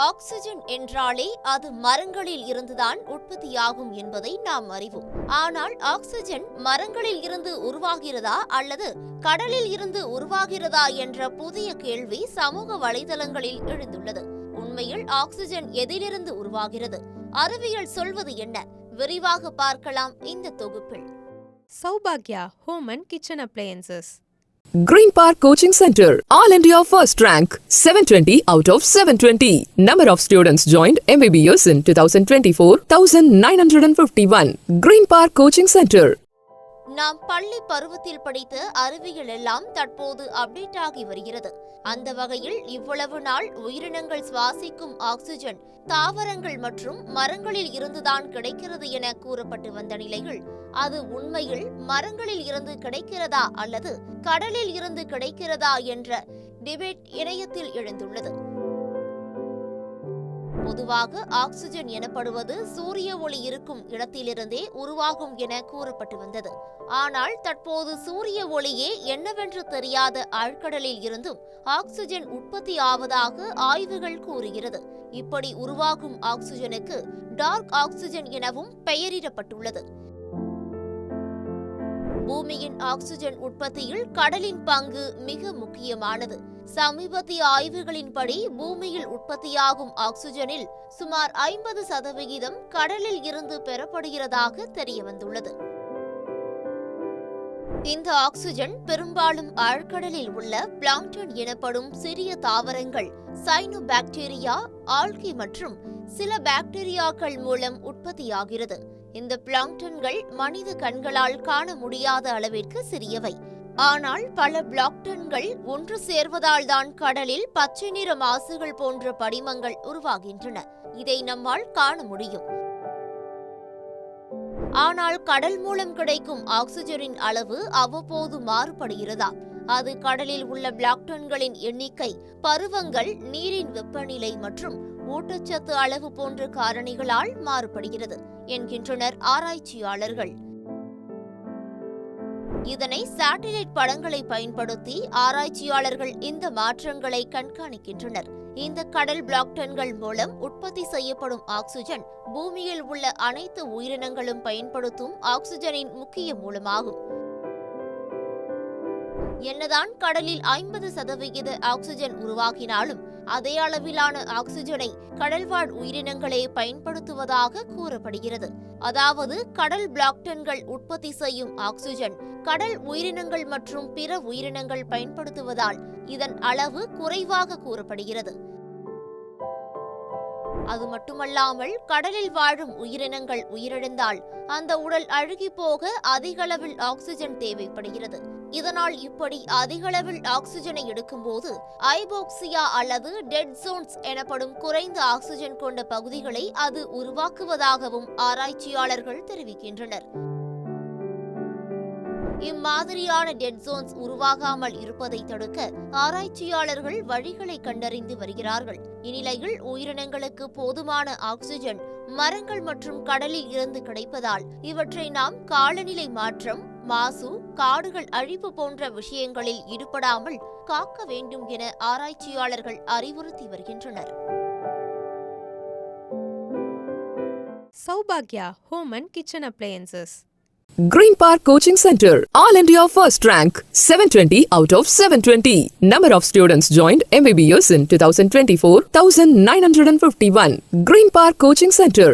Oxygen என்றாலே அது மரங்களில் இருந்துதான் உற்பத்தியாகும் என்பதை நாம் அறிவோம். ஆனால் ஆக்சிஜன் மரங்களில் இருந்து உருவாகிறதா அல்லது கடலில் இருந்து உருவாகிறதா என்ற புதிய கேள்வி சமூக வலைதளங்களில் எழுந்துள்ளது. உண்மையில் ஆக்சிஜன் எதிலிருந்து உருவாகிறது? அறிவியல் சொல்வது என்ன? விரிவாக பார்க்கலாம் இந்த தொகுப்பில். Saubhagya Home and Kitchen Appliances. Green Park Coaching Center, All India First Rank, 720 out of 720. Number of students joined MBBS in 2024, 1951. Green Park Coaching Center. நாம் பள்ளி பருவத்தில் படித்த அறிவியல் எல்லாம் தற்போது அப்டேட் ஆகி வருகிறது. அந்த வகையில் இவ்வளவு நாள் உயிரினங்கள் சுவாசிக்கும் ஆக்சிஜன் தாவரங்கள் மற்றும் மரங்களில் இருந்துதான் கிடைக்கிறது என கூறப்பட்டு வந்த நிலையில் அது உண்மையில் மரங்களில் இருந்து கிடைக்கிறதா அல்லது கடலில் இருந்து கிடைக்கிறதா என்ற டிபேட் இணையத்தில் எழுந்துள்ளது. பொதுவாக ஆக்சிஜன் எனப்படுவது சூரிய ஒளி இருக்கும் இடத்திலிருந்தே உருவாகும் என கூறப்பட்டு வந்தது. ஆனால் தற்போது சூரிய ஒளியே என்னவென்று தெரியாத ஆழ்கடலில் இருந்தும் ஆக்சிஜன் உற்பத்தி ஆவதாக ஆய்வுகள் கூறுகிறது. இப்படி உருவாகும் ஆக்சிஜனுக்கு டார்க் ஆக்சிஜன் எனவும் பெயரிடப்பட்டுள்ளது. பூமியின் ஆக்சிஜன் உற்பத்தியில் கடலின் பங்கு மிக முக்கியமானது. சமீபத்திய ஆய்வுகளின்படி பூமியில் உற்பத்தியாகும் ஆக்சிஜனில் சுமார் 50% கடலில் இருந்து பெறப்படுகிறதாக தெரியவந்துள்ளது. இந்த ஆக்சிஜன் பெரும்பாலும் ஆழ்கடலில் உள்ள பிளாங்டன் எனப்படும் சிறிய தாவரங்கள், சைனோபாக்டீரியா, ஆல்கி மற்றும் சில பாக்டீரியாக்கள் மூலம் உற்பத்தியாகிறது. இந்த பிளாங்டன்கள் மனித கண்களால் காண முடியாத அளவிற்கு சிறியவை. ஆனால் பல பிளாங்டன்கள் ஒன்று சேர்வதால் தான் கடலில் பச்சை நிற மாசுகள் போன்ற படிமங்கள் உருவாகின்றன. இதை நம்மால் காண முடியும். ஆனால் கடல் மூலம் கிடைக்கும் ஆக்சிஜனின் அளவு அவ்வப்போது மாறுபடுகிறதா? அது கடலில் உள்ள பிளாங்டன்களின் எண்ணிக்கை, பருவங்கள், நீரின் வெப்பநிலை மற்றும் ஊட்டச்சத்து அளவு போன்ற காரணிகளால் மாறுபடுகிறது என்கின்றனர் ஆராய்ச்சியாளர்கள். இதனை சேட்டலைட் படங்களை பயன்படுத்தி ஆராய்ச்சியாளர்கள் இந்த மாற்றங்களை கண்காணிக்கின்றனர். இந்த கடல் பிளாங்டன்கள் மூலம் உற்பத்தி செய்யப்படும் ஆக்சிஜன் பூமியில் உள்ள அனைத்து உயிரினங்களும் பயன்படுத்தும் ஆக்சிஜனின் முக்கிய மூலமாகும். என்னதான் கடலில் 50% ஆக்சிஜன் உருவாகினாலும் அதே அளவிலான ஆக்சிஜனை கடல்வாழ் உயிரினங்களே பயன்படுத்துவதாக கூறப்படுகிறது. அதாவது கடல் பிளாங்டன்கள் உற்பத்தி செய்யும் ஆக்சிஜன் கடல் உயிரினங்கள் மற்றும் பிற உயிரினங்கள் பயன்படுத்துவதால் இதன் அளவு குறைவாக கூறப்படுகிறது. அது மட்டுமல்லாமல் கடலில் வாழும் உயிரினங்கள் உயிரிழந்தால் அந்த உடல் அழுகி போக அதிகளவில் ஆக்சிஜன் தேவைப்படுகிறது. இதனால் இப்படி அதிகளவில் ஆக்சிஜனை எடுக்கும்போது ஐபோக்சியா அல்லது டெட் ஜோன்ஸ் எனப்படும் குறைந்த ஆக்சிஜன் கொண்ட பகுதிகளை அது உருவாக்குவதாகவும் ஆராய்ச்சியாளர்கள் தெரிவிக்கின்றனர். இம்மாதிரியான டெட் ஜோன்ஸ் உருவாகாமல் இருப்பதை தடுக்க ஆராய்ச்சியாளர்கள் வழிகளை கண்டறிந்து வருகிறார்கள். இந்நிலையில் உயிரினங்களுக்கு போதுமான ஆக்சிஜன் மரங்கள் மற்றும் கடலில் இருந்து கிடைப்பதால் இவற்றை நாம் காலநிலை மாற்றம், மாசு, காடுகள் அழிப்பு போன்ற விஷயங்களில் ஈடுபடாமல் காக்க வேண்டும் என ஆராய்ச்சியாளர்கள் அறிவுறுத்தி வருகின்றனர். Saubhagya Home and Kitchen Appliances. Green Park Coaching Center, All India First Rank, 720 out of 720. Number of students joined MBBS in 2024, 1951. Green Park Coaching Center.